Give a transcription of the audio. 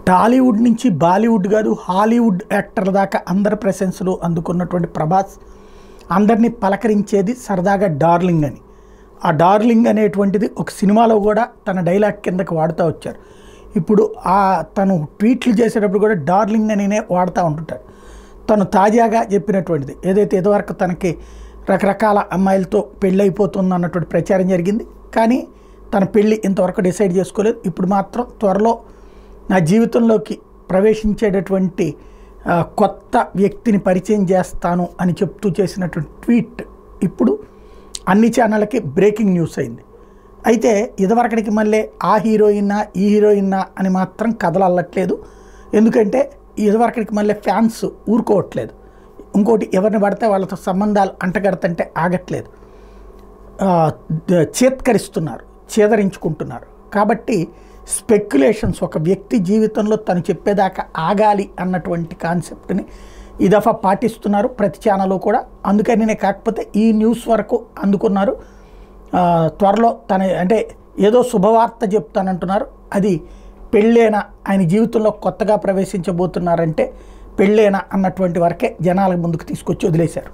టాలీవుడ్ నుంచి బాలీవుడ్ కాదు హాలీవుడ్ యాక్టర్ల దాకా అందరి ప్రశంసలు అందుకున్నటువంటి ప్రభాస్ అందరినీ పలకరించేది సరదాగా డార్లింగ్ అని. ఆ డార్లింగ్ అనేటువంటిది ఒక సినిమాలో కూడా తన డైలాగ్ కిందకి వాడుతూ వచ్చారు. ఇప్పుడు తను ట్వీట్లు చేసేటప్పుడు కూడా డార్లింగ్ అనినే వాడుతూ ఉంటుంటారు. తను తాజాగా చెప్పినటువంటిది ఏదైతే ఇదివరకు తనకి రకరకాల అమ్మాయిలతో పెళ్ళి అయిపోతుంది అన్నటువంటి ప్రచారం జరిగింది. కానీ తన పెళ్ళి ఇంతవరకు డిసైడ్ చేసుకోలేదు. ఇప్పుడు మాత్రం త్వరలో నా జీవితంలోకి ప్రవేశించేటటువంటి కొత్త వ్యక్తిని పరిచయం చేస్తాను అని చెప్తూ చేసినటువంటి ట్వీట్ ఇప్పుడు అన్ని ఛానళ్ళకి బ్రేకింగ్ న్యూస్ అయింది. అయితే ఇదివరకటికి మళ్ళీ ఆ హీరోయిన్నా ఈ హీరోయిన్నా అని మాత్రం కథలు అల్లట్లేదు. ఎందుకంటే ఇదివరకటికి మళ్ళీ ఫ్యాన్స్ ఊరుకోవట్లేదు. ఇంకోటి ఎవరిని పడితే వాళ్ళతో సంబంధాలు అంటగడతంటే ఆగట్లేదు, చేత్కరిస్తున్నారు, చేదరించుకుంటున్నారు. కాబట్టి స్పెక్యులేషన్స్ ఒక వ్యక్తి జీవితంలో తను చెప్పేదాకా ఆగాలి అన్నటువంటి కాన్సెప్ట్ని ఈ దఫా పాటిస్తున్నారు ప్రతి ఛానల్లో కూడా. అందుకనినే కాకపోతే ఈ న్యూస్ వరకు అందుకున్నారు. త్వరలో తన అంటే ఏదో శుభవార్త చెప్తానంటున్నారు. అది పెళ్ళేనా, ఆయన జీవితంలో కొత్తగా ప్రవేశించబోతున్నారంటే పెళ్ళేనా అన్నటువంటి వరకే జనాల ముందుకు తీసుకొచ్చి వదిలేశారు.